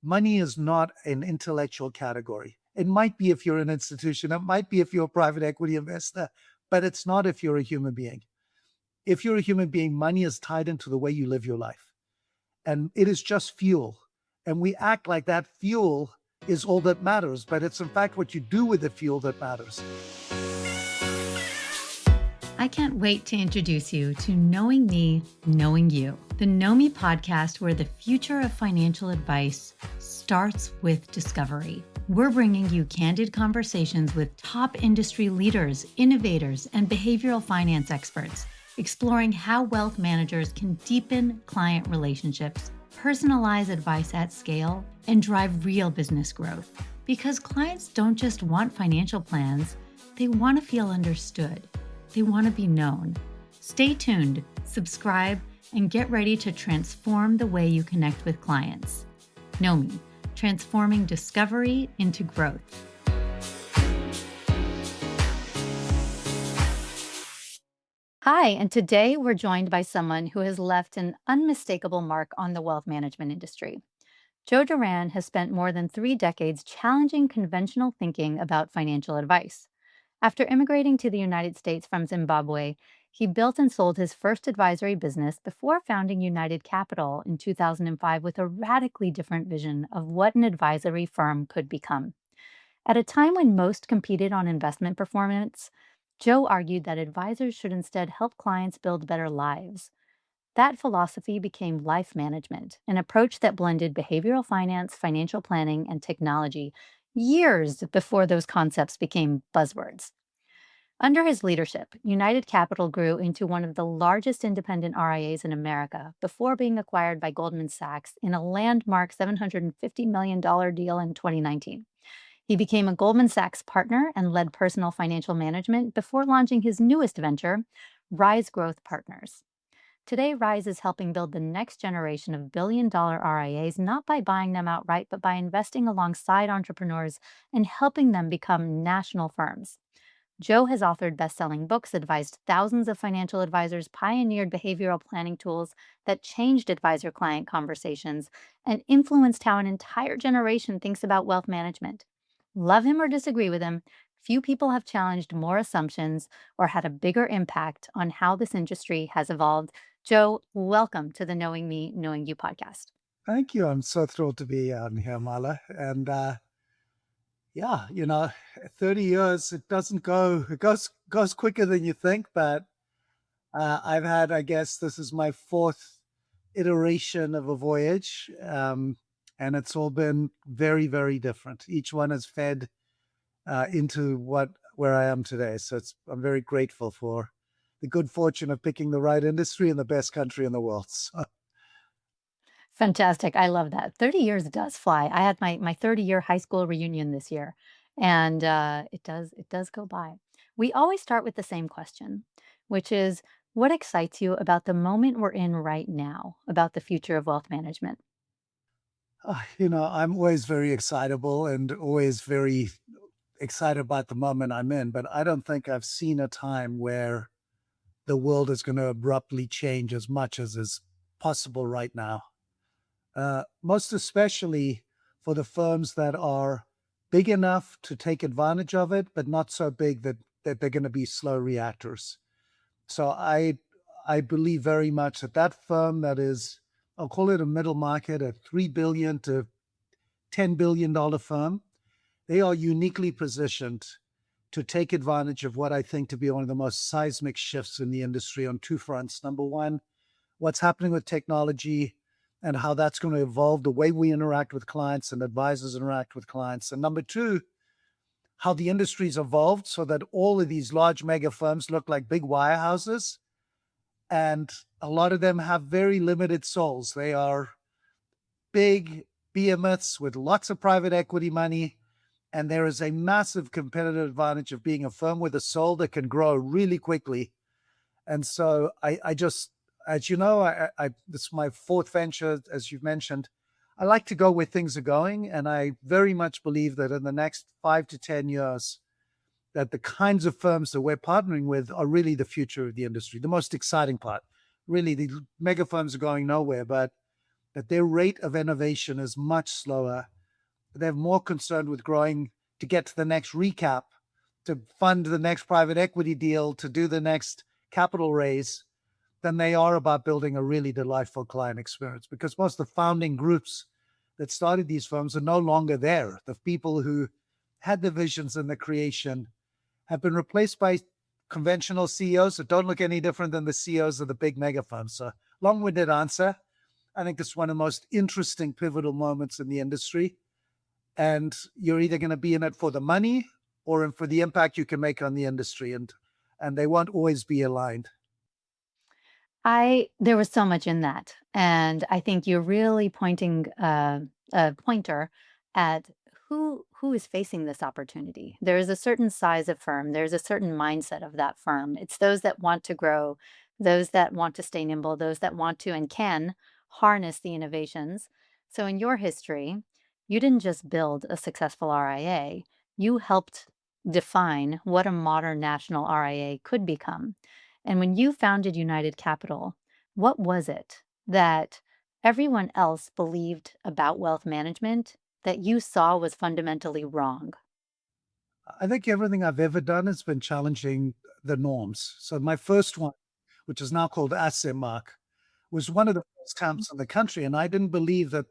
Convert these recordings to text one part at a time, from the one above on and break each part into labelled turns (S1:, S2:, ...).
S1: money is not an intellectual category. It might be if you're an institution, it might be if you're a private equity investor, but it's not if you're a human being. If you're a human being, money is tied into the way you live your life. And it is just fuel. And we act like that fuel is all that matters, but it's in fact what you do with the fuel that matters.
S2: I can't wait to introduce you to Knowing Me, Knowing You, the Know Me podcast where the future of financial advice starts with discovery. We're bringing you candid conversations with top industry leaders, innovators, and behavioral finance experts, exploring how wealth managers can deepen client relationships, personalize advice at scale, and drive real business growth. Because clients don't just want financial plans, they want to feel understood. They want to be known. Stay tuned, subscribe, and get ready to transform the way you connect with clients. Know Me, transforming discovery into growth. Hi, and today we're joined by someone who has left an unmistakable mark on the wealth management industry. Joe Duran has spent more than 3 decades challenging conventional thinking about financial advice. After immigrating to the United States from Zimbabwe, he built and sold his first advisory business before founding United Capital in 2005 with a radically different vision of what an advisory firm could become. At a time when most competed on investment performance, Joe argued that advisors should instead help clients build better lives. That philosophy became life management, an approach that blended behavioral finance, financial planning, and technology years before those concepts became buzzwords. Under his leadership, United Capital grew into one of the largest independent RIAs in America before being acquired by Goldman Sachs in a landmark $750 million deal in 2019. He became a Goldman Sachs partner and led personal financial management before launching his newest venture, Rise Growth Partners. Today, Rise is helping build the next generation of billion-dollar RIAs, not by buying them outright, but by investing alongside entrepreneurs and helping them become national firms. Joe has authored best-selling books, advised thousands of financial advisors, pioneered behavioral planning tools that changed advisor-client conversations, and influenced how an entire generation thinks about wealth management. Love him or disagree with him, few people have challenged more assumptions or had a bigger impact on how this industry has evolved. Joe, welcome to the Knowing Me, Knowing You podcast.
S1: Thank you. I'm so thrilled to be on here, Mala. And yeah, 30 years, it doesn't go, it goes quicker than you think, but I've had, I guess this is my fourth iteration of a voyage. And it's all been very, very different. Each one has fed into where I am today. So I'm very grateful for the good fortune of picking the right industry in the best country in the world. So,
S2: Fantastic. I love that. 30 years does fly. I had my 30-year high school reunion this year, and it does go by. We always start with the same question, which is what excites you about the moment we're in right now, about the future of wealth management?
S1: I'm always very excitable and always very excited about the moment I'm in, but I don't think I've seen a time where the world is going to abruptly change as much as is possible right now. Most especially for the firms that are big enough to take advantage of it, but not so big that they're going to be slow reactors. So I believe very much that firm that is, I'll call it a middle market, a $3 billion to $10 billion firm, they are uniquely positioned to take advantage of what I think to be one of the most seismic shifts in the industry on two fronts. Number one, what's happening with technology and how that's going to evolve the way we interact with clients and advisors interact with clients. And number two, how the industry's evolved so that all of these large mega firms look like big wirehouses. And a lot of them have very limited souls. They are big behemoths with lots of private equity money. And there is a massive competitive advantage of being a firm with a soul that can grow really quickly. And so I just, as you know, this is my fourth venture, as you've mentioned. I like to go where things are going. And I very much believe that in the next 5 to 10 years, that the kinds of firms that we're partnering with are really the future of the industry, the most exciting part. Really, the mega firms are going nowhere, but that their rate of innovation is much slower. They're more concerned with growing to get to the next recap, to fund the next private equity deal, to do the next capital raise, than they are about building a really delightful client experience. Because most of the founding groups that started these firms are no longer there. The people who had the visions and the creation have been replaced by conventional CEOs that don't look any different than the CEOs of the big mega firms. So, long-winded answer. I think this is one of the most interesting pivotal moments in the industry. And you're either going to be in it for the money or for the impact you can make on the industry. And they won't always be aligned.
S2: I There was so much in that, and I think you're really pointing a pointer at who is facing this opportunity. There is a certain size of firm, there's a certain mindset of that firm. It's those that want to grow, those that want to stay nimble, those that want to and can harness the innovations. So in your history, you didn't just build a successful RIA, you helped define what a modern national RIA could become. And when you founded United Capital, what was it that everyone else believed about wealth management that you saw was fundamentally wrong?
S1: I think everything I've ever done has been challenging the norms. So my first one, which is now called AssetMark, was one of the first camps in the country. And I didn't believe that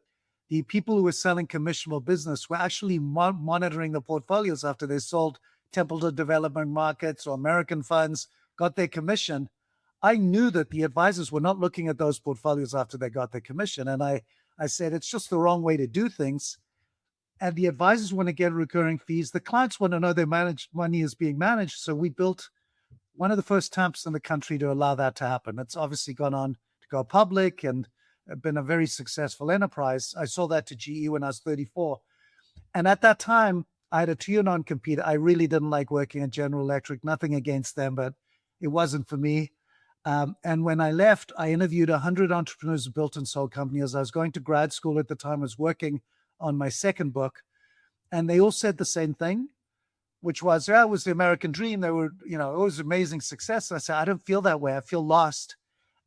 S1: the people who were selling commissionable business were actually monitoring the portfolios after they sold Templeton Development Markets or American funds, got their commission. I knew that the advisors were not looking at those portfolios after they got their commission. And I said, it's just the wrong way to do things. And the advisors want to get recurring fees. The clients want to know their managed money is being managed. So we built one of the first TAMPs in the country to allow that to happen. It's obviously gone on to go public and been a very successful enterprise. I sold that to GE when I was 34. And at that time, I had a 2-year non-compete. I really didn't like working at General Electric, nothing against them, but it wasn't for me. And when I left, I interviewed 100 entrepreneurs who built and sold companies. I was going to grad school at the time, I was working on my second book, and they all said the same thing, which was, yeah, it was the American dream. They were, it was amazing success. And I said, I don't feel that way. I feel lost.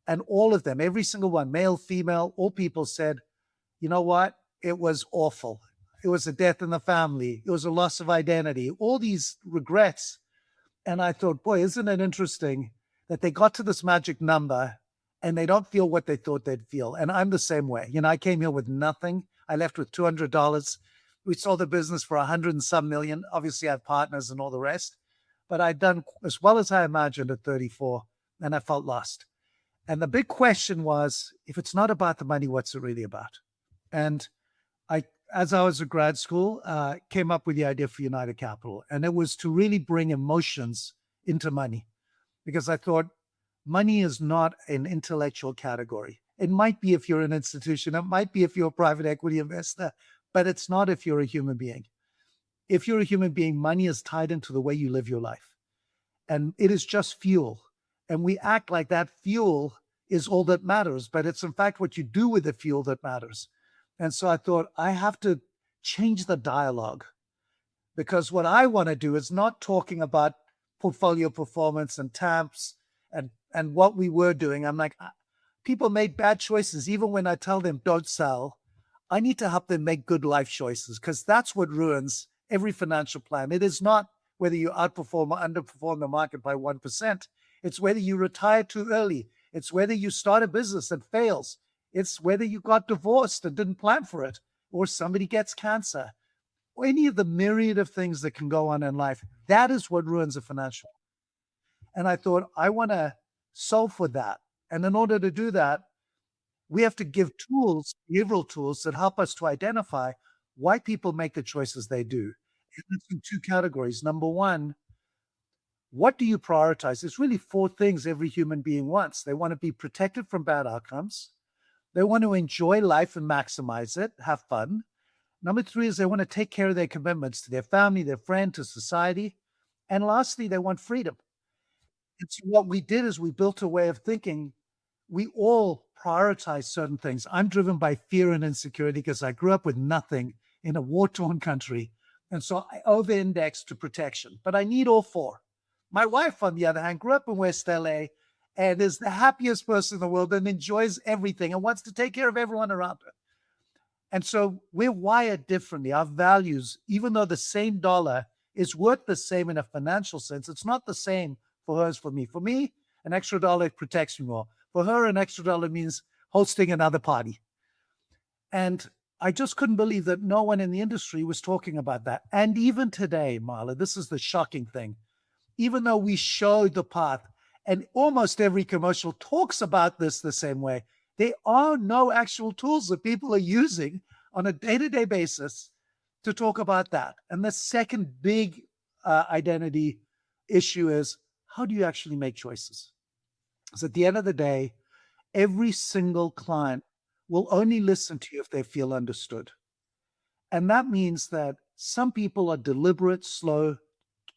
S1: And all of them, every single one, male, female, all people said, you know what? It was awful. It was a death in the family. It was a loss of identity, all these regrets. And I thought, boy, isn't it interesting that they got to this magic number and they don't feel what they thought they'd feel. And I'm the same way. I came here with nothing. I left with $200. We sold the business for 100 and some million. Obviously, I have partners and all the rest, but I'd done as well as I imagined at 34, and I felt lost. And the big question was, if it's not about the money, what's it really about? And as I was at grad school, came up with the idea for United Capital, and it was to really bring emotions into money, because I thought money is not an intellectual category. It might be if you're an institution, it might be if you're a private equity investor, but it's not if you're a human being. If you're a human being, money is tied into the way you live your life, and it is just fuel. And we act like that fuel is all that matters, but it's in fact what you do with the fuel that matters. And so I thought, I have to change the dialogue, because what I want to do is not talking about portfolio performance and TAMPs and what we were doing. I'm like, people made bad choices. Even when I tell them don't sell, I need to help them make good life choices, because that's what ruins every financial plan. It is not whether you outperform or underperform the market by 1%. It's whether you retire too early. It's whether you start a business that fails. It's whether you got divorced and didn't plan for it, or somebody gets cancer, or any of the myriad of things that can go on in life. That is what ruins a financial. And I thought, I want to solve for that. And in order to do that, we have to give tools, behavioral tools that help us to identify why people make the choices they do. And it's in two categories. Number one, what do you prioritize? There's really four things every human being wants. They want to be protected from bad outcomes. They want to enjoy life and maximize it, have fun. Number three is they want to take care of their commitments to their family, their friend, to society. And lastly, they want freedom. And so what we did is we built a way of thinking. We all prioritize certain things. I'm driven by fear and insecurity because I grew up with nothing in a war-torn country. And so I over-index to protection, but I need all four. My wife, on the other hand, grew up in West LA and is the happiest person in the world and enjoys everything and wants to take care of everyone around her. And so we're wired differently. Our values, even though the same dollar is worth the same in a financial sense, it's not the same for her as for me. For me, an extra dollar protects me more. For her, an extra dollar means hosting another party. And I just couldn't believe that no one in the industry was talking about that. And even today, Marla, this is the shocking thing. Even though we showed the path, and almost every commercial talks about this the same way, there are no actual tools that people are using on a day-to-day basis to talk about that. And the second big identity issue is, how do you actually make choices? Because at the end of the day, every single client will only listen to you if they feel understood. And that means that some people are deliberate, slow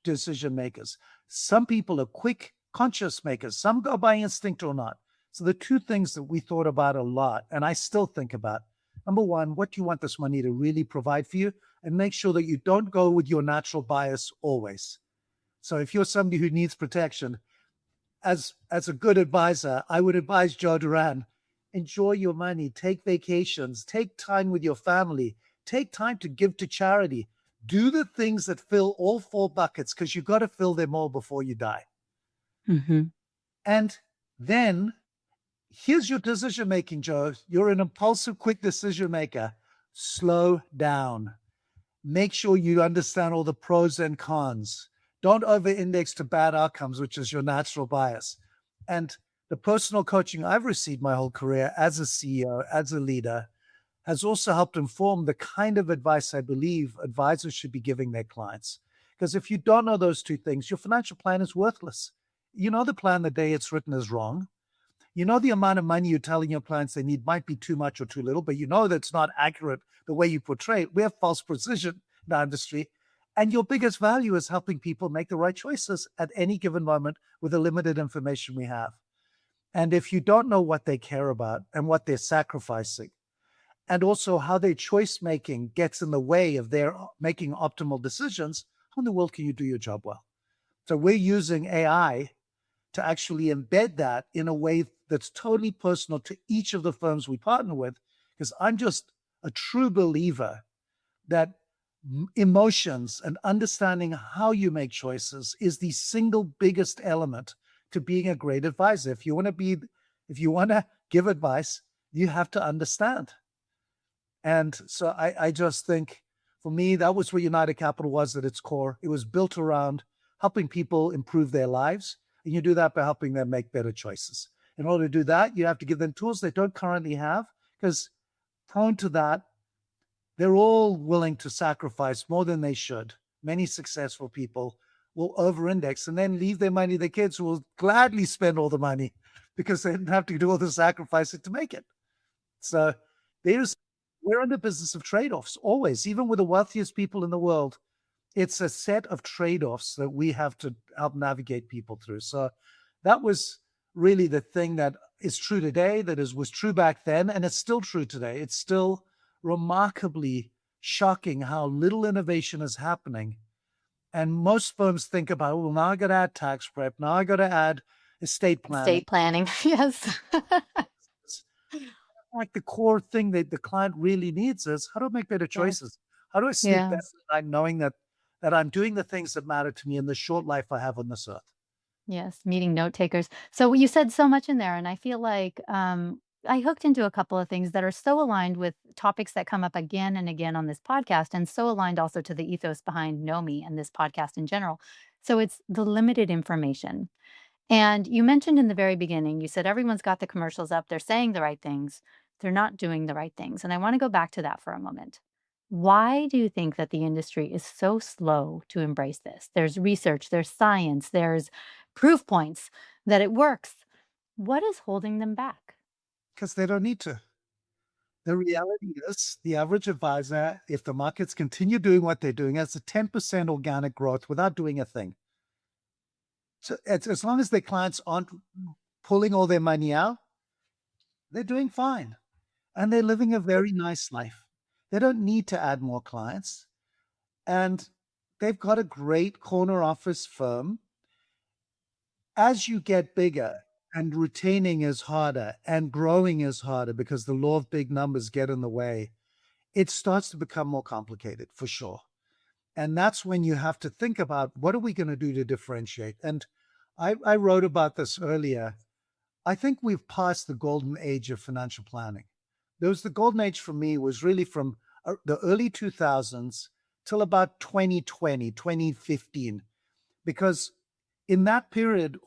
S1: decision makers. Some people are quick, conscious makers. Some go by instinct or not. So the two things that we thought about a lot, and I still think about, number one, what do you want this money to really provide for you? And make sure that you don't go with your natural bias always. So if you're somebody who needs protection, as a good advisor, I would advise Joe Duran, enjoy your money, take vacations, take time with your family, take time to give to charity. Do the things that fill all four buckets because you got to fill them all before you die.
S2: Hmm.
S1: And then here's your decision making, Joe. You're an impulsive, quick decision maker. Slow down. Make sure you understand all the pros and cons. Don't over index to bad outcomes, which is your natural bias. And the personal coaching I've received my whole career as a CEO, as a leader, has also helped inform the kind of advice I believe advisors should be giving their clients. Because if you don't know those two things, your financial plan is worthless. You know the plan the day it's written is wrong. You know the amount of money you're telling your clients they need might be too much or too little, but you know that's not accurate the way you portray it. We have false precision in our industry. And your biggest value is helping people make the right choices at any given moment with the limited information we have. And if you don't know what they care about and what they're sacrificing, and also how their choice making gets in the way of their making optimal decisions, how in the world can you do your job well? So we're using AI to actually embed that in a way that's totally personal to each of the firms we partner with, because I'm just a true believer that emotions and understanding how you make choices is the single biggest element to being a great advisor. If you want to give advice, you have to understand. And so I just think for me, that was what United Capital was at its core. It was built around helping people improve their lives. And you do that by helping them make better choices. In order to do that, you have to give them tools they don't currently have, because prone to that, they're all willing to sacrifice more than they should. Many successful people will over index and then leave their money to their kids who will gladly spend all the money because they didn't have to do all the sacrificing to make it. So there's we're in the business of trade-offs always, even with the wealthiest people in the world. It's a set of trade-offs that we have to help navigate people through. So that was really the thing that is true today, was true back then, and it's still true today. It's still remarkably shocking how little innovation is happening. And most firms think about, well, now I got to add tax prep, now I got to add estate planning.
S2: Estate planning. Yes.
S1: Like the core thing that the client really needs is, how do I make better
S2: Yes.
S1: choices? How do I sleep better
S2: Yes.
S1: at night knowing that I'm doing the things that matter to me in the short life I have on this earth?
S2: Yes, meeting note takers. So you said so much in there, and I feel like I hooked into a couple of things that are so aligned with topics that come up again and again on this podcast, and so aligned also to the ethos behind Know Me and this podcast in general. So it's the limited information. And you mentioned in the very beginning, you said everyone's got the commercials up, they're saying the right things, they're not doing the right things. And I want to go back to that for a moment. Why do you think that the industry is so slow to embrace this? There's research, there's science, there's proof points that it works. What is holding them back?
S1: Because they don't need to. The reality is, the average advisor, if the markets continue doing what they're doing, has a 10% organic growth without doing a thing. So as long as their clients aren't pulling all their money out, they're doing fine. And they're living a very nice life. They don't need to add more clients. And they've got a great corner office firm. As you get bigger and retaining is harder and growing is harder because the law of big numbers get in the way. It starts to become more complicated for sure. And that's when you have to think about what are we going to do to differentiate. And I wrote about this earlier. I think we've passed the golden age of financial planning. There was the golden age for me was really from the early 2000s till about 2020, 2015, because in that period,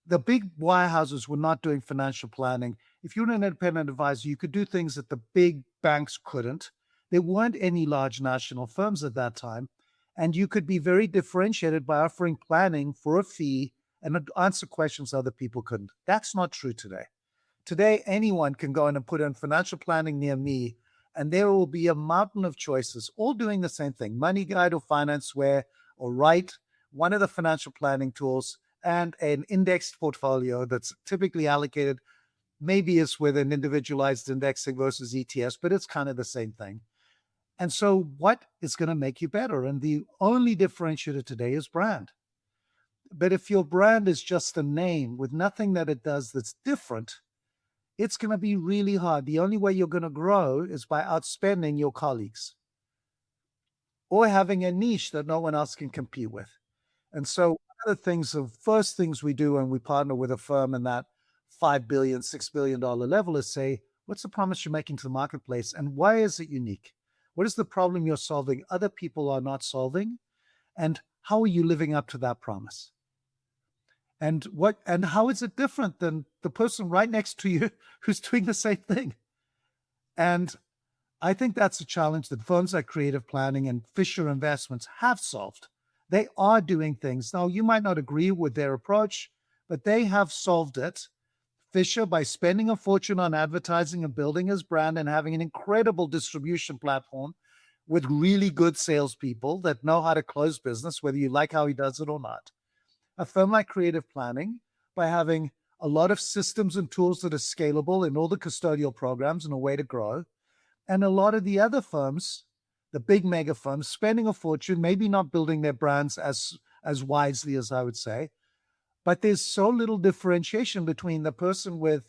S1: the big wirehouses were not doing financial planning. If you were an independent advisor, you could do things that the big banks couldn't. There weren't any large national firms at that time. And you could be very differentiated by offering planning for a fee and answer questions other people couldn't. That's not true today. Today, anyone can go in and put in financial planning near me, and there will be a mountain of choices, all doing the same thing Money Guide or FinanceWare or Write, one of the financial planning tools, and an indexed portfolio that's typically allocated. Maybe it's with an individualized indexing versus ETFs, but it's kind of the same thing. And so, what is going to make you better? And the only differentiator today is brand. But if your brand is just a name with nothing that it does that's different, it's going to be really hard. The only way you're going to grow is by outspending your colleagues or having a niche that no one else can compete with. And so, one of the things, the first things we do when we partner with a firm in that $5 billion, $6 billion level is say, what's the promise you're making to the marketplace and why is it unique? What is the problem you're solving other people are not solving? And how are you living up to that promise? And how is it different than the person right next to you who's doing the same thing? And I think that's a challenge that firms like Creative Planning and Fisher Investments have solved. They are doing things. Now, you might not agree with their approach, but they have solved it. Fisher, by spending a fortune on advertising and building his brand and having an incredible distribution platform with really good salespeople that know how to close business, whether you like how he does it or not. A firm like Creative Planning, by having a lot of systems and tools that are scalable in all the custodial programs and a way to grow. And a lot of the other firms, the big mega firms, spending a fortune, maybe not building their brands as wisely as I would say, but there's so little differentiation between the person with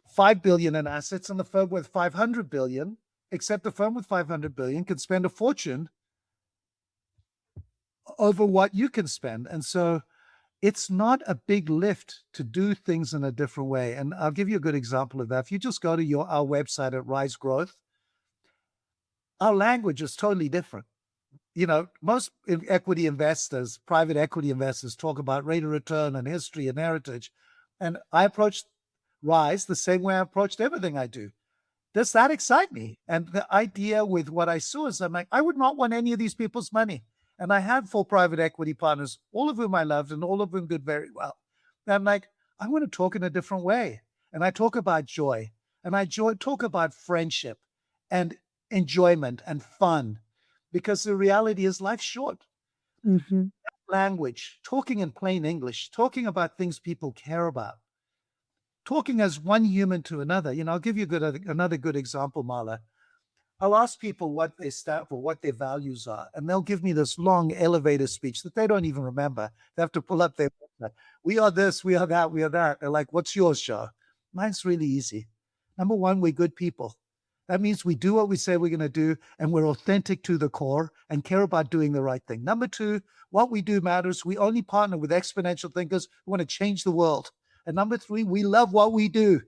S1: 5 billion in assets and the firm with 500 billion, except the firm with 500 billion can spend a fortune over what you can spend. And so it's not a big lift to do things in a different way. And I'll give you a good example of that. If you just go to our website at Rise Growth, our language is totally different. Most equity investors, private equity investors, talk about rate of return and history and heritage. And I approached Rise the same way I approached everything I do. Does that excite me? And the idea with what I saw is I'm like, I would not want any of these people's money. And I had 4 private equity partners, all of whom I loved and all of whom did very well. And I'm like, I want to talk in a different way. And I talk about joy. And talk about friendship and enjoyment and fun. Because the reality is life's short.
S2: Mhm.
S1: Language, talking in plain English, talking about things people care about, talking as one human to another. I'll give you another good example, Marla. I'll ask people what they stand for, what their values are, and they'll give me this long elevator speech that they don't even remember. They have to pull up their website. We are this, we are that, we are that. They're like, what's yours, Joe? Mine's really easy. Number one, we're good people. That means we do what we say we're going to do, and we're authentic to the core and care about doing the right thing. Number two, what we do matters. We only partner with exponential thinkers who want to change the world. And number three, we love what we do.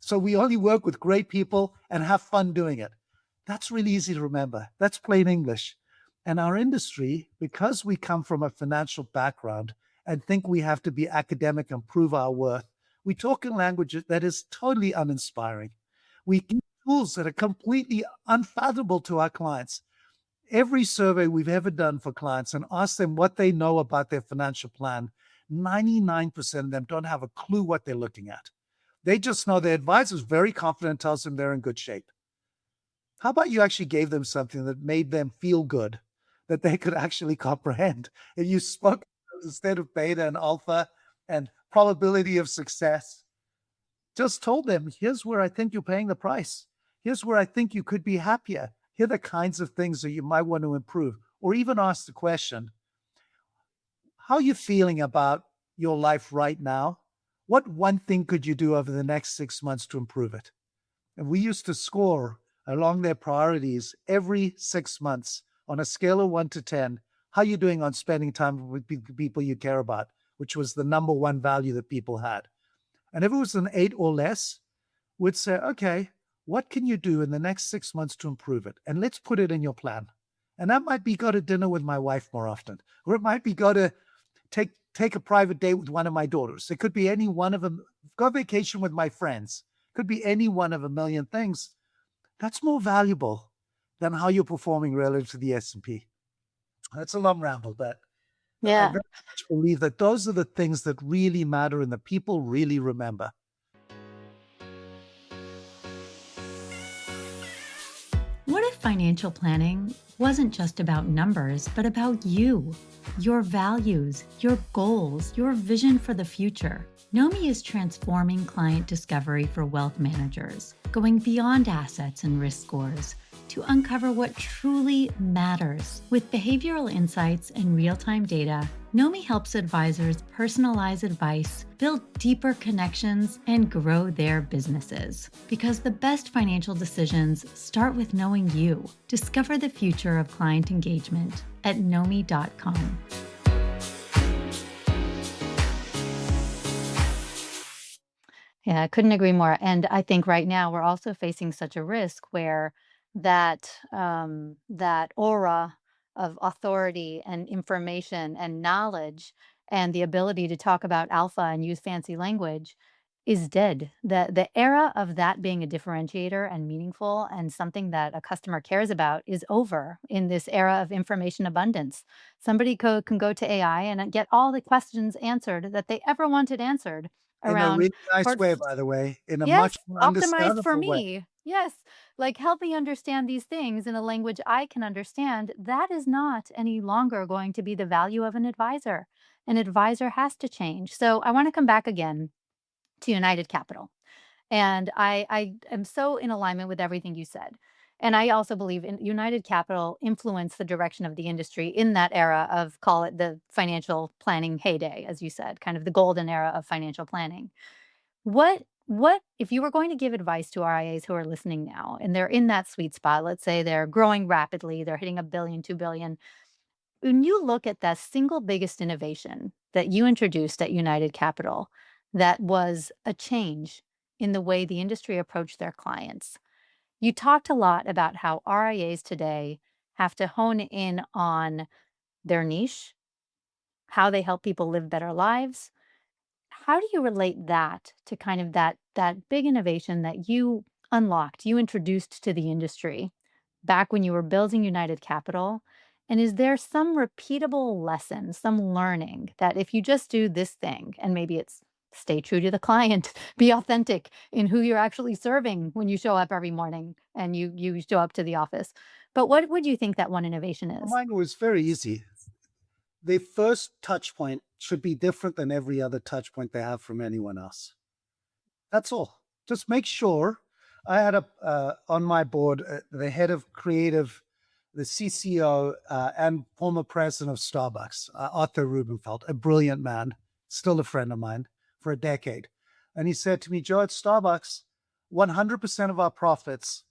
S1: So we only work with great people and have fun doing it. That's really easy to remember. That's plain English. And our industry, because we come from a financial background and think we have to be academic and prove our worth, we talk in language that is totally uninspiring. We give tools that are completely unfathomable to our clients. Every survey we've ever done for clients and asked them what they know about their financial plan, 99% of them don't have a clue what they're looking at. They just know their advisor is very confident, tells them they're in good shape. How about you actually gave them something that made them feel good, that they could actually comprehend? If you spoke instead of beta and alpha and probability of success, just told them, here's where I think you're paying the price. Here's where I think you could be happier. Here are the kinds of things that you might want to improve. Or even ask the question, how are you feeling about your life right now? What one thing could you do over the next 6 months to improve it? And we used to score along their priorities every 6 months on a scale of 1 to 10. How are you doing on spending time with people you care about, which was the number one value that people had? And if it was an 8 or less, we'd say, okay, what can you do in the next 6 months to improve it? And let's put it in your plan. And that might be go to dinner with my wife more often, or it might be go to take a private date with one of my daughters. It could be any one of them. Go vacation with my friends. Could be any one of a million things. That's more valuable than how you're performing relative to the S&P. That's a long ramble, but I
S2: Yeah.
S1: very much believe that those are the things that really matter and that people really remember.
S2: What if financial planning wasn't just about numbers, but about you, your values, your goals, your vision for the future? Nomi is transforming client discovery for wealth managers, going beyond assets and risk scores to uncover what truly matters. With behavioral insights and real-time data, Nomi helps advisors personalize advice, build deeper connections, and grow their businesses. Because the best financial decisions start with knowing you. Discover the future of client engagement at nomi.com. Yeah, I couldn't agree more. And I think right now we're also facing such a risk where that aura of authority and information and knowledge and the ability to talk about alpha and use fancy language is dead. The era of that being a differentiator and meaningful and something that a customer cares about is over in this era of information abundance. Somebody can go to AI and get all the questions answered that they ever wanted answered
S1: In a
S2: around
S1: really nice way,
S2: portf
S1: by the way, in a
S2: yes,
S1: much more
S2: optimized for
S1: understandable way.
S2: me. Yes, like, help me understand these things in a language I can understand. That is not any longer going to be the value of an advisor. An advisor has to change. So I wanna come back again to United Capital. And I am so in alignment with everything you said. And I also believe in United Capital influenced the direction of the industry in that era of, call it, the financial planning heyday, as you said, kind of the golden era of financial planning. What if you were going to give advice to RIAs who are listening now and they're in that sweet spot, let's say they're growing rapidly, they're hitting 1 billion, 2 billion. When you look at the single biggest innovation that you introduced at United Capital, that was a change in the way the industry approached their clients. You talked a lot about how RIAs today have to hone in on their niche, how they help people live better lives. How do you relate that to kind of that big innovation that you unlocked, you introduced to the industry back when you were building United Capital? And is there some repeatable lesson, some learning that if you just do this thing, and maybe it's stay true to the client, be authentic in who you're actually serving when you show up every morning and you show up to the office. But what would you think that one innovation
S1: Well,
S2: is?
S1: mine was very easy. The first touch point should be different than every other touch point they have from anyone else. That's all. Just make sure. I had on my board the head of creative, the CCO, and former president of Starbucks, Arthur Rubenfeld, a brilliant man, still a friend of mine for a decade. And he said to me, Joe, at Starbucks, 100% of our profits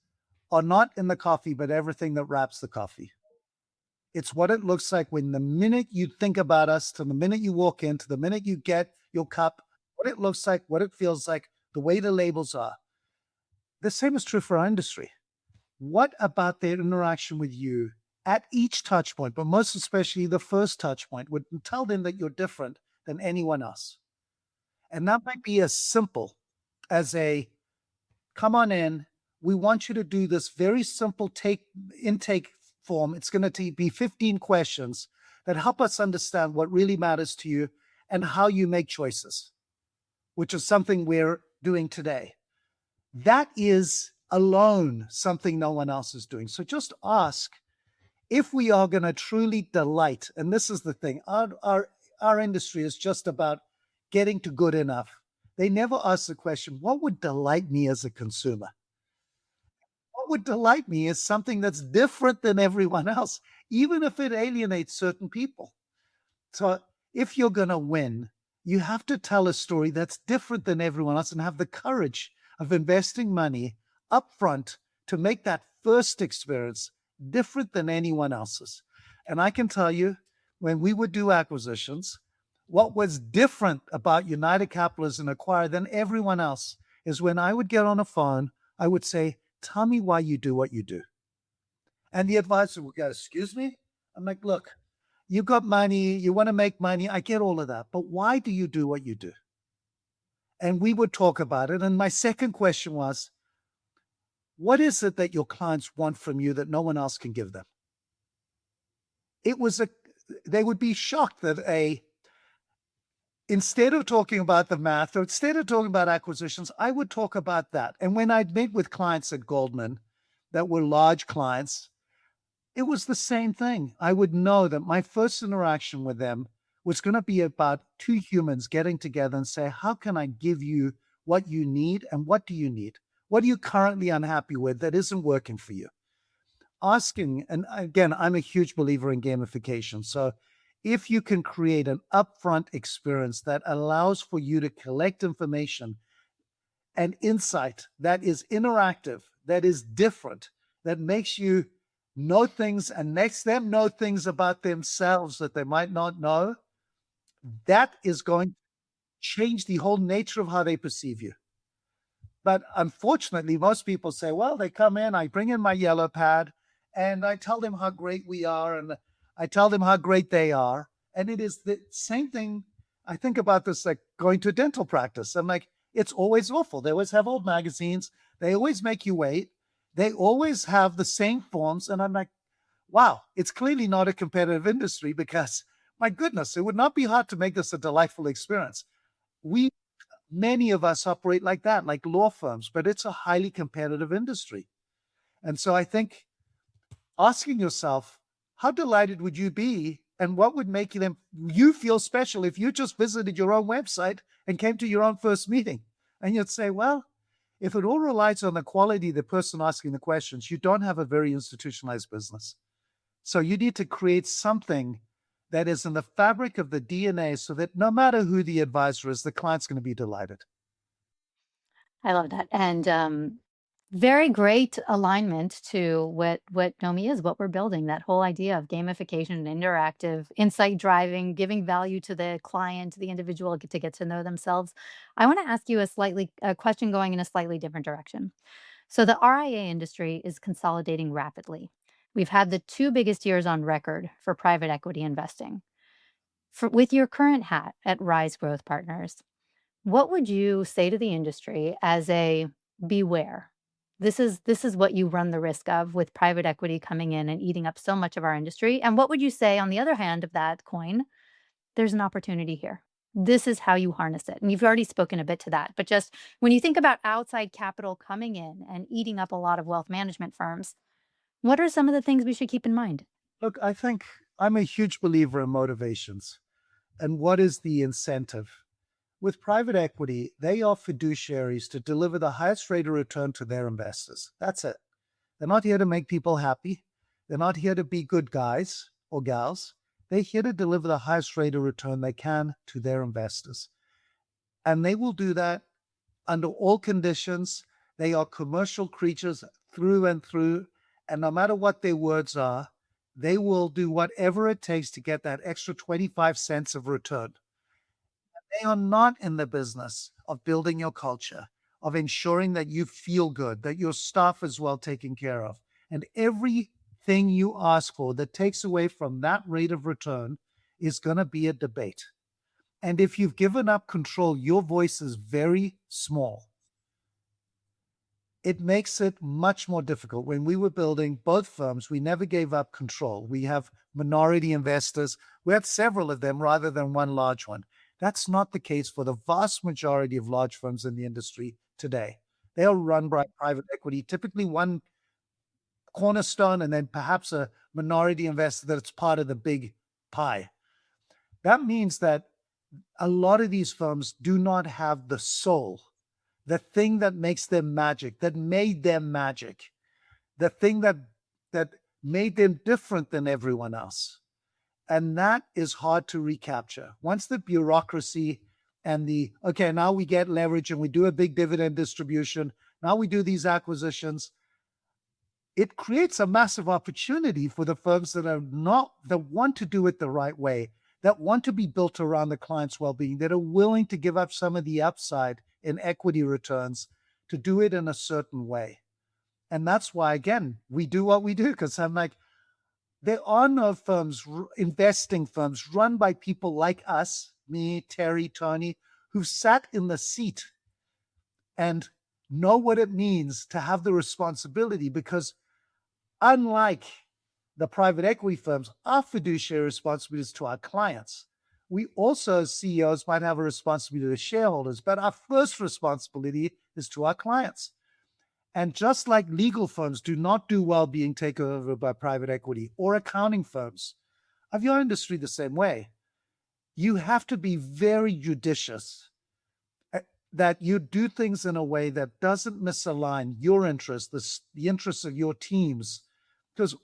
S1: are not in the coffee, but everything that wraps the coffee. It's what it looks like when the minute you think about us, to the minute you walk in, to the minute you get your cup, what it looks like, what it feels like, the way the labels are. The same is true for our industry. What about their interaction with you at each touch point, but most especially the first touch point, would tell them that you're different than anyone else? And that might be as simple as a come on in. We want you to do this very simple intake form. It's going to be 15 questions that help us understand what really matters to you and how you make choices, which is something we're doing today. That is alone something no one else is doing. So just ask if we are going to truly delight. And this is the thing, our industry is just about getting to good enough. They never ask the question, what would delight me as a consumer? What would delight me is something that's different than everyone else, even if it alienates certain people. So if you're going to win, You have to tell a story that's different than everyone else and have the courage of investing money upfront to make that first experience different than anyone else's. And I can tell you, when we would do acquisitions, what was different about United Capital as an acquirer than everyone else is when I would get on a phone, I would say, "Tell me why you do what you do." And the advisor would go, "Excuse me?" I'm like, "Look, you got money, you want to make money. I get all of that. But why do you do what you do?" And we would talk about it. And my second question was, what is it that your clients want from you that no one else can give them? It was they would be shocked that instead of talking about the math or instead of talking about acquisitions, I would talk about that. And when I'd meet with clients at Goldman that were large clients, it was the same thing. I would know that my first interaction with them was going to be about two humans getting together and say, how can I give you what you need and what do you need? What are you currently unhappy with that isn't working for you? Asking, and again, I'm a huge believer in gamification. So if you can create an upfront experience that allows for you to collect information and insight that is interactive, that is different, that makes you know things and makes them know things about themselves that they might not know, that is going to change the whole nature of how they perceive you. But unfortunately, most people say, well, they come in, I bring in my yellow pad, and I tell them how great we are, and I tell them how great they are. And it is the same thing. I think about this like going to a dental practice. I'm like, it's always awful. They always have old magazines. They always make you wait. They always have the same forms. And I'm like, wow, it's clearly not a competitive industry because my goodness, it would not be hard to make this a delightful experience. We Many of us operate like that, like law firms, but it's a highly competitive industry. And so I think asking yourself, how delighted would you be and what would make you feel special if you just visited your own website and came to your own first meeting? And you'd say, well, if it all relies on the quality of the person asking the questions, you don't have a very institutionalized business. So you need to create something that is in the fabric of the DNA so that no matter who the advisor is, the client's going to be delighted.
S2: I love that. And very great alignment to what Nomi is, what we're building, that whole idea of gamification, interactive, insight driving, giving value to the client, the individual to get to know themselves. I want to ask you a question going in a slightly different direction. So the RIA industry is consolidating rapidly. We've had the two biggest years on record for private equity investing. With your current hat at Rise Growth Partners, what would you say to the industry as a beware? This is what you run the risk of with private equity coming in and eating up so much of our industry. And what would you say on the other hand of that coin? There's an opportunity here. This is how you harness it. And you've already spoken a bit to that. But just when you think about outside capital coming in and eating up a lot of wealth management firms, what are some of the things we should keep in mind?
S1: Look, I think I'm a huge believer in motivations. And what is the incentive? With private equity, they are fiduciaries to deliver the highest rate of return to their investors. That's it. They're not here to make people happy. They're not here to be good guys or gals. They're here to deliver the highest rate of return they can to their investors. And they will do that under all conditions. They are commercial creatures through and through. And no matter what their words are, they will do whatever it takes to get that extra 25 cents of return. They are not in the business of building your culture, of ensuring that you feel good, that your staff is well taken care of. And everything you ask for that takes away from that rate of return is going to be a debate. And if you've given up control, your voice is very small. It makes it much more difficult. When we were building both firms, we never gave up control. We have minority investors. We had several of them rather than one large one. That's not the case for the vast majority of large firms in the industry today. They are run by private equity, typically one cornerstone and then perhaps a minority investor that's part of the big pie. That means that a lot of these firms do not have the soul, the thing that makes them magic, that made them magic, the thing that made them different than everyone else. And that is hard to recapture. Once the bureaucracy and okay, now we get leverage and we do a big dividend distribution. Now we do these acquisitions. It creates a massive opportunity for the firms that want to do it the right way, that want to be built around the client's well-being, that are willing to give up some of the upside in equity returns to do it in a certain way. And that's why, again, we do what we do, because I'm like, there are no firms, investing firms run by people like us, me, Terry, Tony, who've sat in the seat and know what it means to have the responsibility, because unlike the private equity firms, our fiduciary responsibility is to our clients. We also, as CEOs, might have a responsibility to shareholders, but our first responsibility is to our clients. And just like legal firms do not do well being taken over by private equity, or accounting firms of your industry the same way, you have to be very judicious that you do things in a way that doesn't misalign your interests, the interests of your teams. Because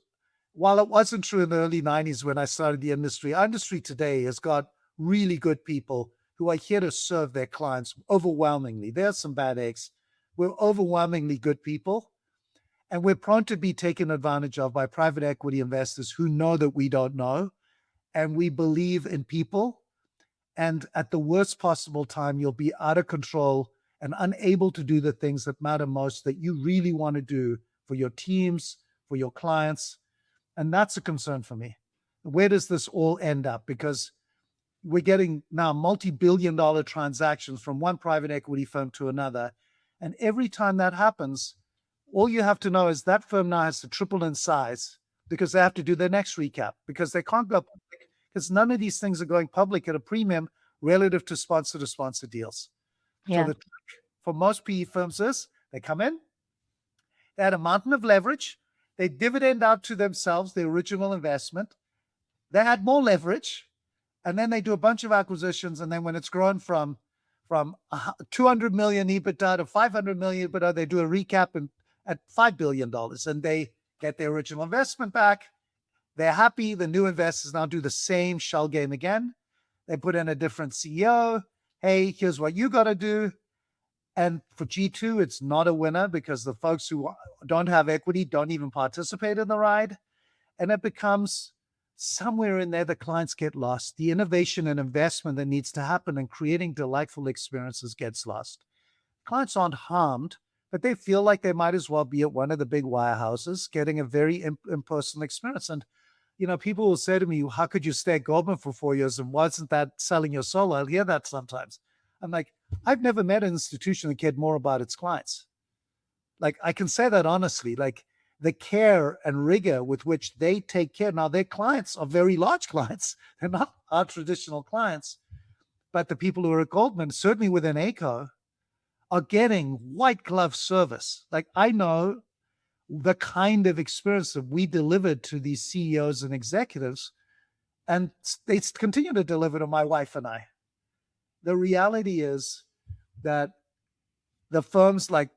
S1: while it wasn't true in the early 90s when I started the industry, our industry today has got really good people who are here to serve their clients overwhelmingly. There are some bad eggs. We're overwhelmingly good people, and we're prone to be taken advantage of by private equity investors who know that we don't know, and we believe in people. And at the worst possible time, you'll be out of control and unable to do the things that matter most, that you really want to do for your teams, for your clients. And that's a concern for me. Where does this all end up? Because we're getting now multi-billion-dollar transactions from one private equity firm to another. And every time that happens, all you have to know is that firm now has to triple in size, because they have to do their next recap, because they can't go public, because none of these things are going public at a premium relative to sponsor deals. So
S2: Yeah.
S1: the trick for most PE firms is they come in, they had a mountain of leverage, they dividend out to themselves the original investment, they had more leverage, and then they do a bunch of acquisitions. And then when it's grown from 200 million EBITDA to 500 million EBITDA, they do a recap at $5 billion, and they get their original investment back. They're happy. The new investors now do the same shell game again. They put in a different CEO. Hey, here's what you got to do. And for G2, it's not a winner, because the folks who don't have equity don't even participate in the ride. And it becomes somewhere in there, the clients get lost. The innovation and investment that needs to happen in creating delightful experiences gets lost. Clients aren't harmed, but they feel like they might as well be at one of the big wirehouses getting a very impersonal experience. And, people will say to me, how could you stay at Goldman for 4 years, and wasn't that selling your soul? I'll hear that sometimes. I'm like, I've never met an institution that cared more about its clients. Like, I can say that honestly, like the care and rigor with which they take care. Now, their clients are very large clients. They're not our traditional clients, but the people who are at Goldman, certainly within ACO, are getting white glove service. Like, I know the kind of experience that we delivered to these CEOs and executives, and they continue to deliver to my wife and I. The reality is that the firms like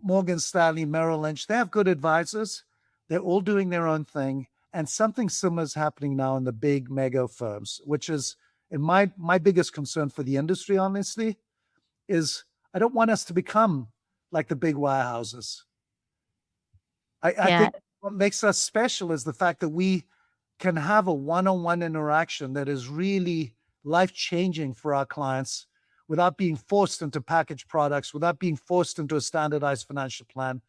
S1: Morgan Stanley, Merrill Lynch, they have good advisors. They're all doing their own thing. And something similar is happening now in the big mega firms, which is, in my biggest concern for the industry, honestly, is I don't want us to become like the big wirehouses. I
S2: Yeah.
S1: think what makes us special is the fact that we can have a one-on-one interaction that is really life-changing for our clients, without being forced into packaged products, without being forced into a standardized financial plan.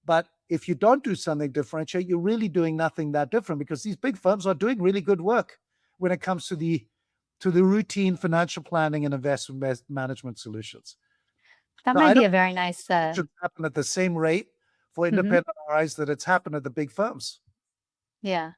S1: But if you don't do something differentiate, you're really doing nothing that different, because these big firms are doing really good work when it comes to the routine financial planning and investment management solutions.
S2: That
S1: So
S2: might
S1: I
S2: be
S1: don't
S2: a very nice
S1: think it should happen at the same rate for
S2: mhm.
S1: independent RIs that it's happened at the big firms.
S2: Yeah.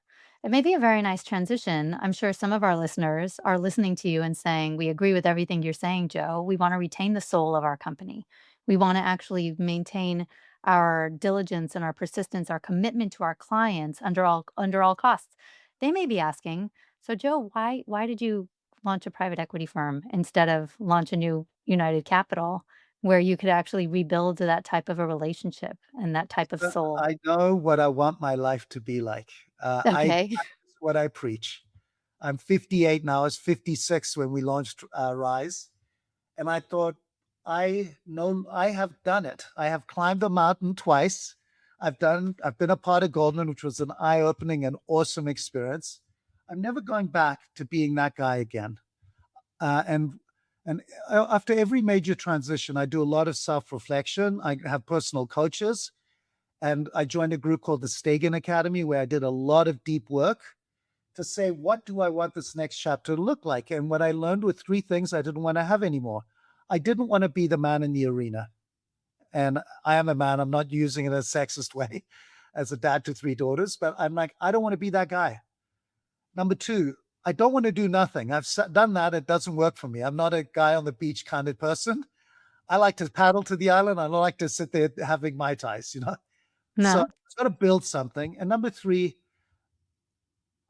S2: It may be a very nice transition. I'm sure some of our listeners are listening to you and saying, we agree with everything you're saying, Joe. We want to retain the soul of our company. We want to actually maintain our diligence and our persistence, our commitment to our clients under all costs. They may be asking, so Joe, why did you launch a private equity firm instead of launch a new United Capital where you could actually rebuild that type of a relationship and that type of soul?
S1: I know what I want my life to be like. I
S2: Okay.
S1: practice what I preach. I'm 58 now. I was 56 when we launched Rise. And I thought, I know I have done it. I have climbed the mountain twice. I've been a part of Goldman, which was an eye-opening and awesome experience. I'm never going back to being that guy again. Uh, and and after every major transition, I do a lot of self-reflection. I have personal coaches, and I joined a group called the Stegan Academy, where I did a lot of deep work to say, what do I want this next chapter to look like? And what I learned were three things I didn't want to have anymore. I didn't want to be the man in the arena. And I am a man. I'm not using it in a sexist way as a dad to three daughters, but I'm like, I don't want to be that guy. Number two, I don't want to do nothing. I've done that. It doesn't work for me. I'm not a guy on the beach kind of person. I like to paddle to the island. I don't like to sit there having Mai Tais, you know? So
S2: No.
S1: I've got to build something. And number three,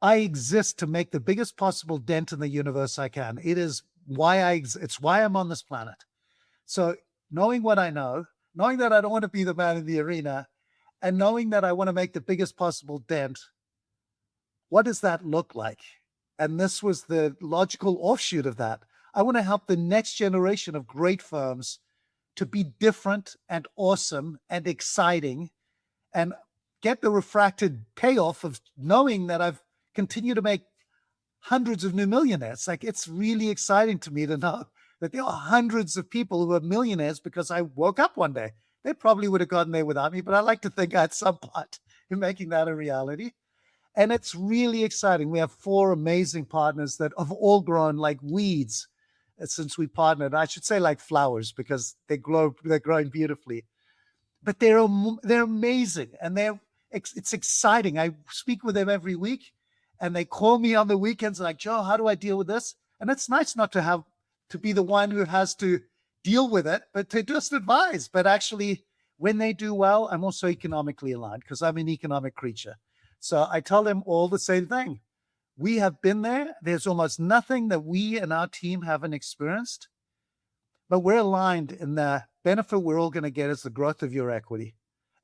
S1: I exist to make the biggest possible dent in the universe I can. It is why it's why I'm on this planet. So knowing what I know, knowing that I don't want to be the man in the arena, and knowing that I want to make the biggest possible dent, what does that look like? And this was the logical offshoot of that. I want to help the next generation of great firms to be different and awesome and exciting and get the refracted payoff of knowing that I've continued to make hundreds of new millionaires. Like, it's really exciting to me to know that there are hundreds of people who are millionaires because I woke up one day. They probably would have gotten there without me, but I like to think I had some part in making that a reality. And it's really exciting. We have four amazing partners that have all grown like weeds since we partnered. I should say like flowers because they're growing beautifully. But they're amazing, and it's exciting. I speak with them every week, and they call me on the weekends like, Joe, how do I deal with this? And it's nice not to have to be the one who has to deal with it, but to just advise. But actually, when they do well, I'm also economically aligned because I'm an economic creature. So I tell them all the same thing. We have been there. There's almost nothing that we and our team haven't experienced, but we're aligned in the benefit we're all going to get is the growth of your equity.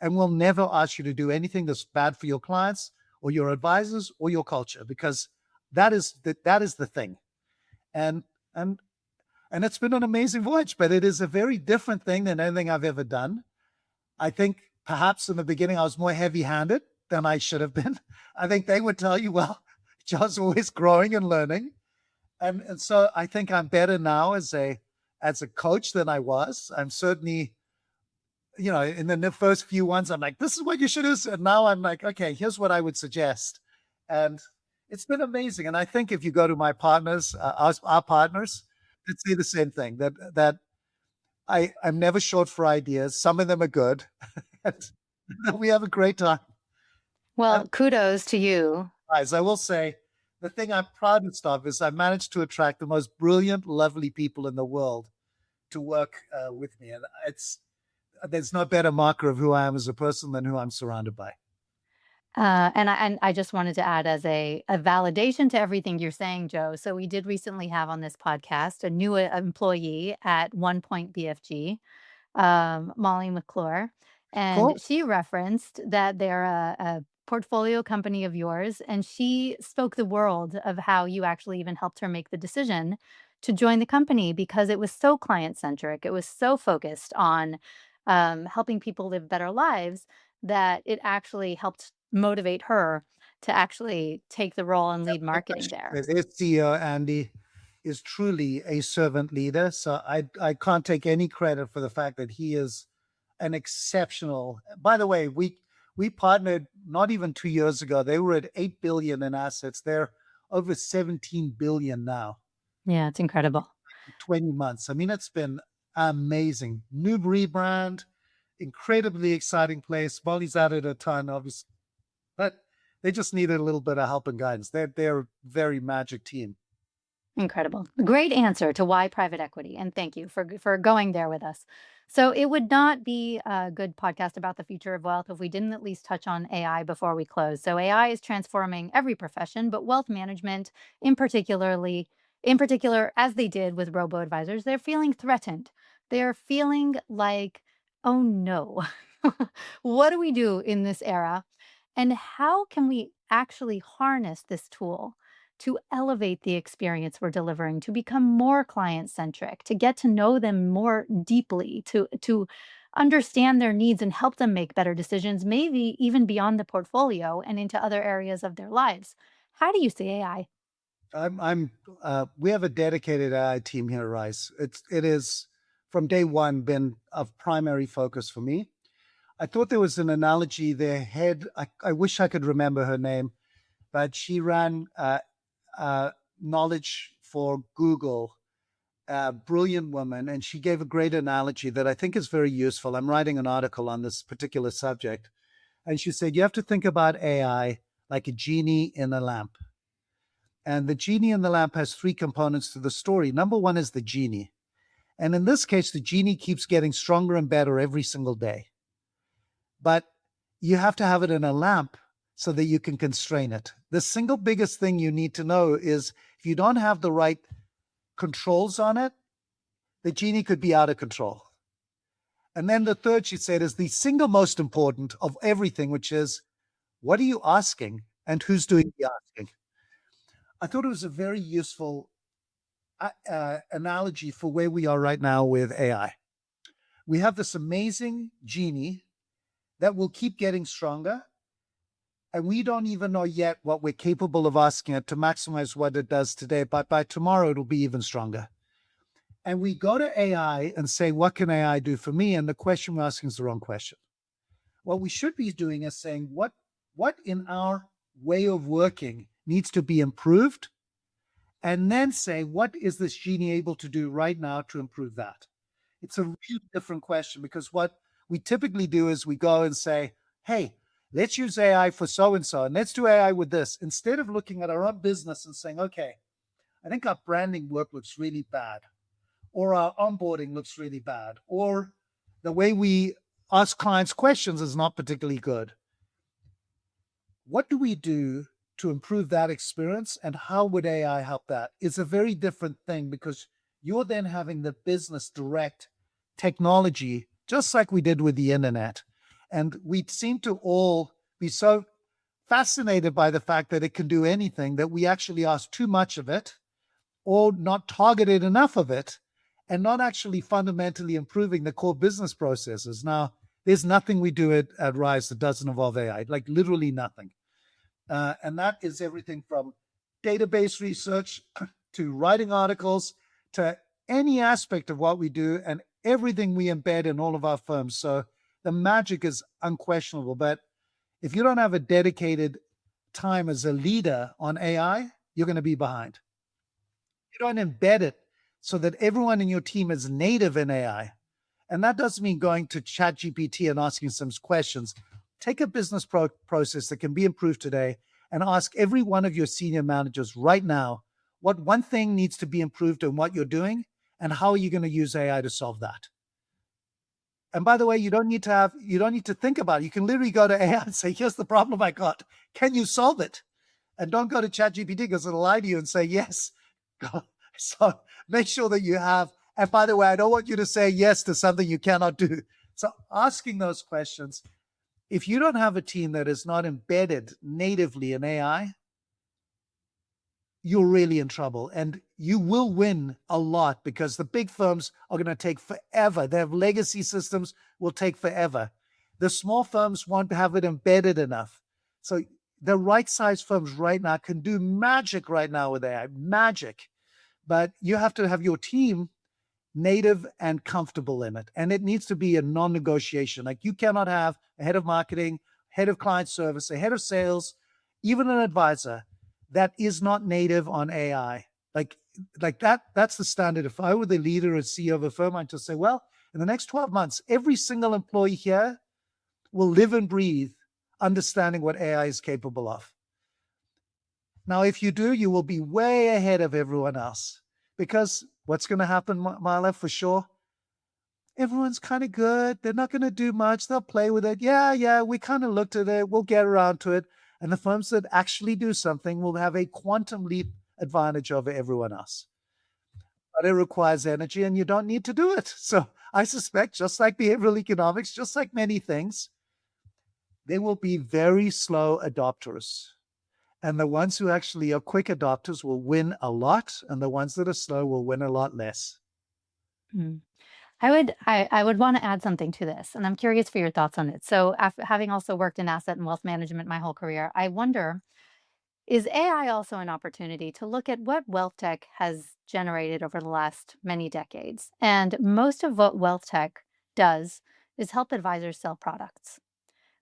S1: And we'll never ask you to do anything that's bad for your clients or your advisors or your culture, because that is the thing. And and and it's been an amazing voyage, but it is a very different thing than anything I've ever done. I think perhaps in the beginning I was more heavy-handed than I should have been. I think they would tell you, well, John's always growing and learning. And so I think I'm better now as a coach than I was. I'm certainly, in the first few ones, I'm like, this is what you should do. And now I'm like, okay, here's what I would suggest. And it's been amazing. And I think if you go to my partners, our partners, they'd say the same thing, that I'm never short for ideas. Some of them are good. And we have a great time. And
S2: Well, kudos to you.
S1: guys, I will say the thing I'm proudest of is I managed to attract the most brilliant, lovely people in the world to work with me. And there's no better marker of who I am as a person than who I'm surrounded by.
S2: And I just wanted to add as a validation to everything you're saying, Joe. So we did recently have on this podcast a new employee at One Point BFG, Molly McClure,
S1: Of
S2: and
S1: course.
S2: she referenced that they're a portfolio company of yours, and she spoke the world of how you actually even helped her make the decision to join the company because it was so client centric. It was so focused on helping people live better lives that it actually helped motivate her to actually take the role and lead marketing there.
S1: Their CEO, Andy, is truly a servant leader. So I can't take any credit for the fact that he is an exceptional. By the way, we partnered not even 2 years ago. They were at 8 billion in assets. They're over 17 billion now.
S2: Yeah, it's incredible.
S1: 20 months. I mean, it's been amazing. New rebrand, incredibly exciting place. Molly's added a ton, obviously, but they just needed a little bit of help and guidance. They're a very magic team.
S2: Incredible. Great answer to why private equity. And thank you for going there with us. So it would not be a good podcast about the future of wealth if we didn't at least touch on AI before we close. So AI is transforming every profession, but wealth management in particular, as they did with robo advisors, they're feeling threatened. They're feeling like, oh no, what do we do in this era? And how can we actually harness this tool to elevate the experience we're delivering, to become more client centric, to get to know them more deeply, to understand their needs and help them make better decisions, maybe even beyond the portfolio and into other areas of their lives. How do you see AI?
S1: We have a dedicated AI team here at Rice. It is from day one been of primary focus for me. I thought there was an analogy. Their head, I wish I could remember her name, but she ran uh, knowledge for Google, a brilliant woman, and she gave a great analogy that I think is very useful. I'm writing an article on this particular subject. And she said, you have to think about AI like a genie in a lamp. And the genie in the lamp has three components to the story. Number one is the genie. And in this case, the genie keeps getting stronger and better every single day. But you have to have it in a lamp so that you can constrain it. The single biggest thing you need to know is if you don't have the right controls on it, the genie could be out of control. And then the third, she said, is the single most important of everything, which is what are you asking and who's doing the asking? I thought it was a very useful analogy for where we are right now with AI. We have this amazing genie that will keep getting stronger, and we don't even know yet what we're capable of asking it to maximize what it does today, but by tomorrow it'll be even stronger. And we go to AI and say, what can AI do for me? And the question we're asking is the wrong question. What we should be doing is saying, what in our way of working needs to be improved? And then say, what is this genie able to do right now to improve that? It's a really different question because what we typically do is we go and say, hey, let's use AI for so and so, and let's do AI with this, instead of looking at our own business and saying, okay, I think our branding work looks really bad, or our onboarding looks really bad, or the way we ask clients questions is not particularly good. What do we do to improve that experience, and how would AI help that? It's a very different thing because you're then having the business direct technology, just like we did with the internet. And we seem to all be so fascinated by the fact that it can do anything that we actually ask too much of it or not targeted enough of it and not actually fundamentally improving the core business processes. Now, there's nothing we do at Rise that doesn't involve AI, like literally nothing. And that is everything from database research to writing articles to any aspect of what we do and everything we embed in all of our firms. So the magic is unquestionable. But if you don't have a dedicated time as a leader on AI, you're going to be behind. You don't embed it so that everyone in your team is native in AI. And that doesn't mean going to ChatGPT and asking some questions. Take a business process that can be improved today and ask every one of your senior managers right now what one thing needs to be improved in what you're doing and how are you going to use AI to solve that. And by the way, you don't need to think about it. You can literally go to AI and say, here's the problem I got. Can you solve it? And don't go to ChatGPT because it'll lie to you and say yes. So make sure that you have, and by the way, I don't want you to say yes to something you cannot do. So asking those questions, if you don't have a team that is not embedded natively in AI, you're really in trouble. And you will win a lot because the big firms are going to take forever. They have legacy systems, will take forever. The small firms won't have it embedded enough. So the right size firms right now can do magic right now with AI, magic. But you have to have your team native and comfortable in it. And it needs to be a non-negotiation. Like you cannot have a head of marketing, head of client service, a head of sales, even an advisor that is not native on AI. Like that's the standard. If I were the leader and CEO of a firm, I'd just say, well, in the next 12 months, every single employee here will live and breathe understanding what AI is capable of. Now, if you do, you will be way ahead of everyone else because what's going to happen, Marla, for sure? Everyone's kind of good. They're not going to do much. They'll play with it. Yeah, we kind of looked at it. We'll get around to it. And the firms that actually do something will have a quantum leap advantage over everyone else. But it requires energy and you don't need to do it. So I suspect, just like behavioral economics, just like many things, they will be very slow adopters. And the ones who actually are quick adopters will win a lot, and the ones that are slow will win a lot less.
S2: Mm. I would want to add something to this, and I'm curious for your thoughts on it. So, having also worked in asset and wealth management my whole career, I wonder, is AI also an opportunity to look at what wealth tech has generated over the last many decades? And most of what wealth tech does is help advisors sell products.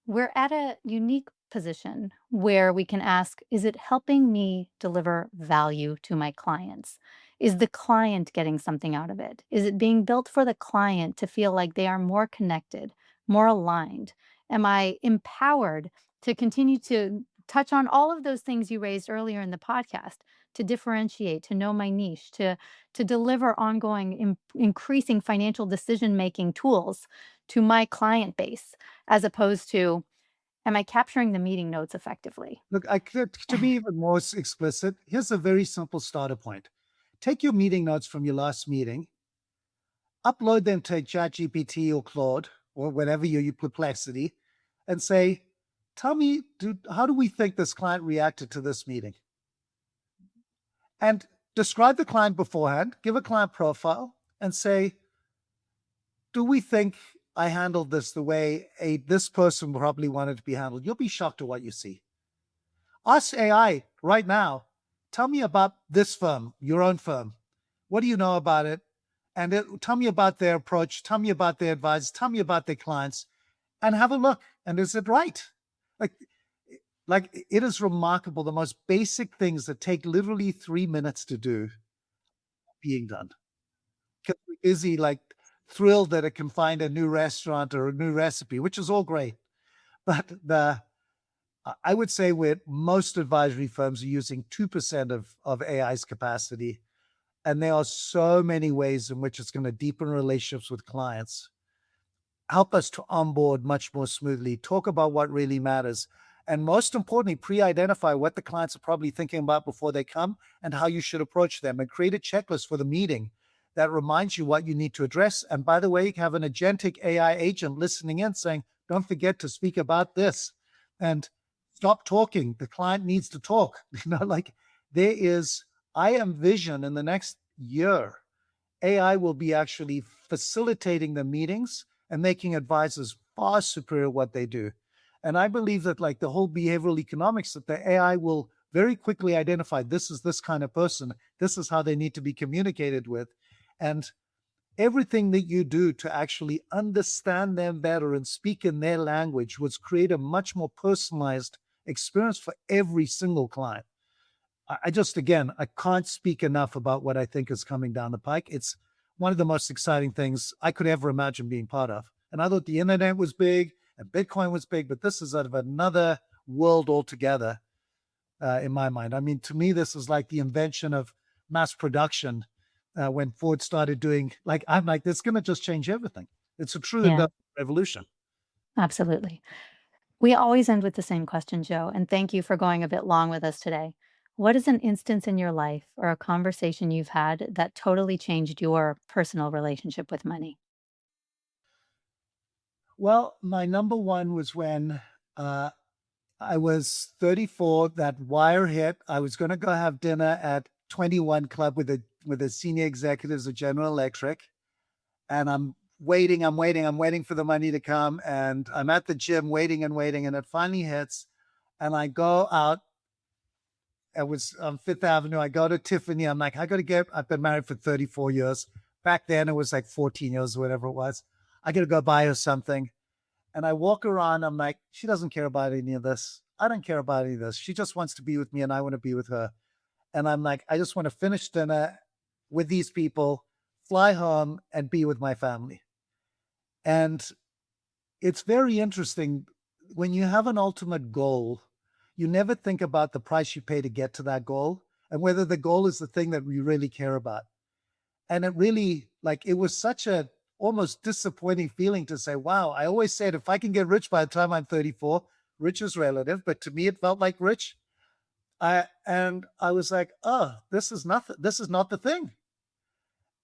S2: We're at a unique position where we can ask, is it helping me deliver value to my clients? Is the client getting something out of it? Is it being built for the client to feel like they are more connected, more aligned? Am I empowered to continue to touch on all of those things you raised earlier in the podcast, to differentiate, to know my niche, to deliver ongoing increasing financial decision making tools to my client base, as opposed to, am I capturing the meeting notes effectively?
S1: Look, I could, to be even more explicit, here's a very simple starter point. Take your meeting notes from your last meeting, upload them to ChatGPT or Claude or whatever you Perplexity, and say, tell me, how do we think this client reacted to this meeting? And describe the client beforehand, give a client profile, and say, do we think I handled this the way this person probably wanted to be handled? You'll be shocked at what you see. Ask AI right now, tell me about this firm, your own firm. What do you know about it? And tell me about their approach. Tell me about their advisors. Tell me about their clients, and have a look. And is it right? Like, like it is remarkable. The most basic things that take literally 3 minutes to do being done. Because we're busy, like thrilled that it can find a new restaurant or a new recipe, which is all great. But I would say where most advisory firms are using 2% of AI's capacity. And there are so many ways in which it's going to deepen relationships with clients, help us to onboard much more smoothly, talk about what really matters, and most importantly, pre-identify what the clients are probably thinking about before they come and how you should approach them, and create a checklist for the meeting that reminds you what you need to address. And by the way, you can have an agentic AI agent listening in saying, don't forget to speak about this, and stop talking. The client needs to talk. Like there is, I envision in the next year, AI will be actually facilitating the meetings and making advisors far superior at what they do. And I believe that like the whole behavioral economics, that the AI will very quickly identify this is this kind of person, this is how they need to be communicated with. And everything that you do to actually understand them better and speak in their language was create a much more personalized experience for every single client. I just, again, I can't speak enough about what I think is coming down the pike. It's one of the most exciting things I could ever imagine being part of. And I thought the internet was big and Bitcoin was big, but this is out of another world altogether in my mind. I mean, to me, this is like the invention of mass production when Ford started doing, like, I'm like, this is going to just change everything. It's a true
S2: Yeah,
S1: industrial revolution.
S2: absolutely. We always end with the same question, Joe, and thank you for going a bit long with us today. What is an instance in your life or a conversation you've had that totally changed your personal relationship with money?
S1: Well, my number one was when uh, I was 34. That wire hit. I was going to go have dinner at 21 Club with the senior executives of General Electric, and I'm waiting for the money to come, and I'm at the gym waiting and waiting, and it finally hits, and I go out. It was on Fifth Avenue. I go to Tiffany. I'm like, I got to get. I've been married for 34 years. Back then, it was like 14 years or whatever it was. I got to go buy her something. And I walk around. I'm like, she doesn't care about any of this. I don't care about any of this. She just wants to be with me, and I want to be with her. And I'm like, I just want to finish dinner with these people, fly home, and be with my family. And it's very interesting when you have an ultimate goal, you never think about the price you pay to get to that goal and whether the goal is the thing that you really care about. And it really, like, it was such a almost disappointing feeling to say, wow, I always said if I can get rich by the time I'm 34, rich is relative, but to me it felt like rich. And I was like, oh, this is nothing. This is not the thing.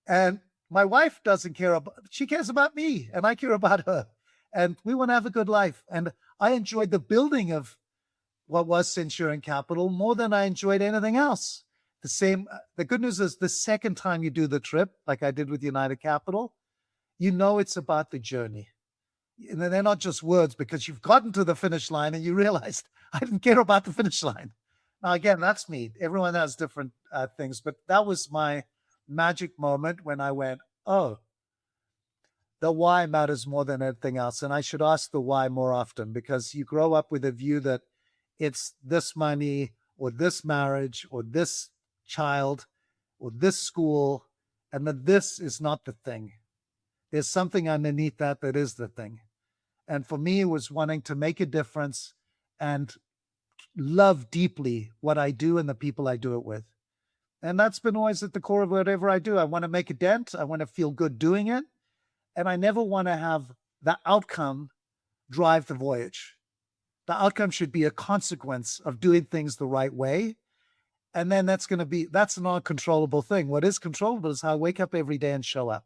S1: And my wife doesn't care about, she cares about me and I care about her. And we want to have a good life. And I enjoyed the building of what was Centurion Capital more than I enjoyed anything else. The good news is the second time you do the trip, like I did with United Capital, you know it's about the journey. And they're not just words because you've gotten to the finish line and you realized I didn't care about the finish line. Now, again, that's me. Everyone has different things, but that was my magic moment when I went, oh, the why matters more than anything else. And I should ask the why more often because you grow up with a view that it's this money or this marriage or this child or this school, and that this is not the thing. There's something underneath that is the thing. And for me, it was wanting to make a difference and love deeply what I do and the people I do it with. And that's been always at the core of whatever I do. I want to make a dent. I want to feel good doing it. And I never want to have the outcome drive the voyage. The outcome should be a consequence of doing things the right way. And then that's a non-controllable thing. What is controllable is how I wake up every day and show up.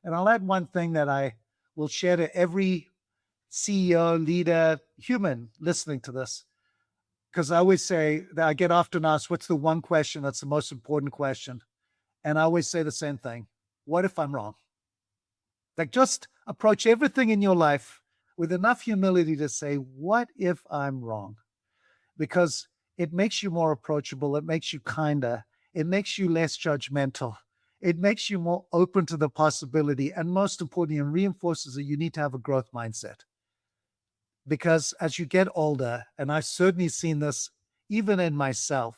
S1: And I'll add one thing that I will share to every CEO, leader, human listening to this. Because I always say that I get often asked, what's the one question that's the most important question? And I always say the same thing. What if I'm wrong? Like, just approach everything in your life with enough humility to say, what if I'm wrong? Because it makes you more approachable. It makes you kinder. It makes you less judgmental. It makes you more open to the possibility. And most importantly, it reinforces that you need to have a growth mindset. Because as you get older, and I've certainly seen this even in myself,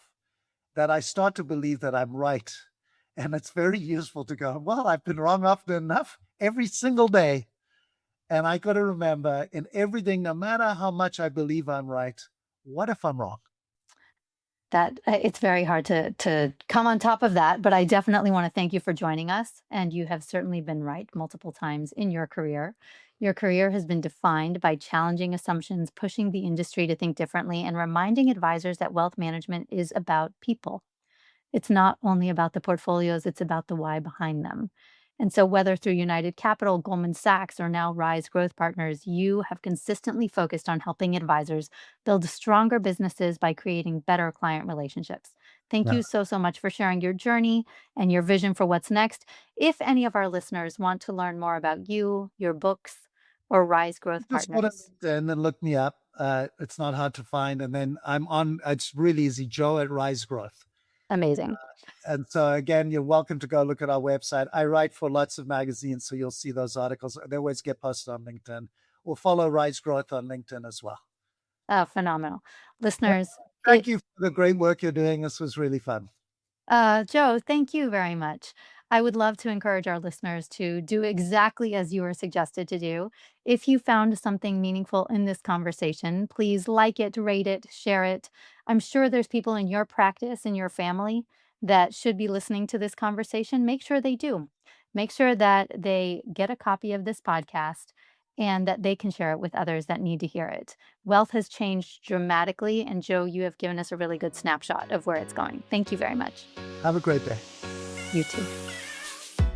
S1: that I start to believe that I'm right. And it's very useful to go, well, I've been wrong often enough every single day. And I got to remember in everything, no matter how much I believe I'm right, what if I'm wrong?
S2: That it's very hard to come on top of that, but I definitely want to thank you for joining us. And you have certainly been right multiple times in your career. Your career has been defined by challenging assumptions, pushing the industry to think differently, and reminding advisors that wealth management is about people. It's not only about the portfolios, it's about the why behind them. And so, whether through United Capital, Goldman Sachs, or now Rise Growth Partners, you have consistently focused on helping advisors build stronger businesses by creating better client relationships. Thank
S1: Yeah.
S2: you so, so much for sharing your journey and your vision for what's next. If any of our listeners want to learn more about you, your books, or Rise Growth
S1: Just go to
S2: Partners,
S1: LinkedIn and look me up. It's not hard to find. And then it's really easy, Joe at Rise Growth.
S2: amazing.
S1: And so again, you're welcome to go look at our website. I write for lots of magazines, so you'll see those articles. They always get posted on LinkedIn, or follow Rise Growth on LinkedIn as well.
S2: Phenomenal.
S1: Yeah,
S2: Listeners,
S1: thank you for the great work you're doing. This was really fun.
S2: Joe, thank you very much. I would love to encourage our listeners to do exactly as you were suggested to do. If you found something meaningful in this conversation, please like it, rate it, share it. I'm sure there's people in your practice, in your family, that should be listening to this conversation. Make sure they do. Make sure that they get a copy of this podcast and that they can share it with others that need to hear it. Wealth has changed dramatically, and Joe, you have given us a really good snapshot of where it's going. Thank you very much.
S1: Have a great day.
S2: You too.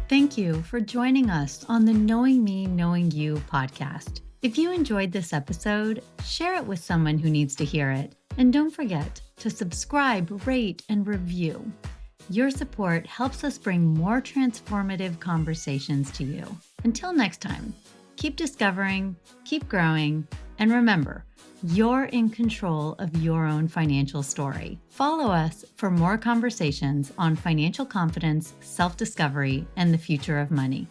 S3: Thank you for joining us on the Knowing Me, Knowing You podcast. If you enjoyed this episode, share it with someone who needs to hear it. And don't forget to subscribe, rate, and review. Your support helps us bring more transformative conversations to you. Until next time, keep discovering, keep growing, and remember, you're in control of your own financial story. Follow us for more conversations on financial confidence, self-discovery, and the future of money.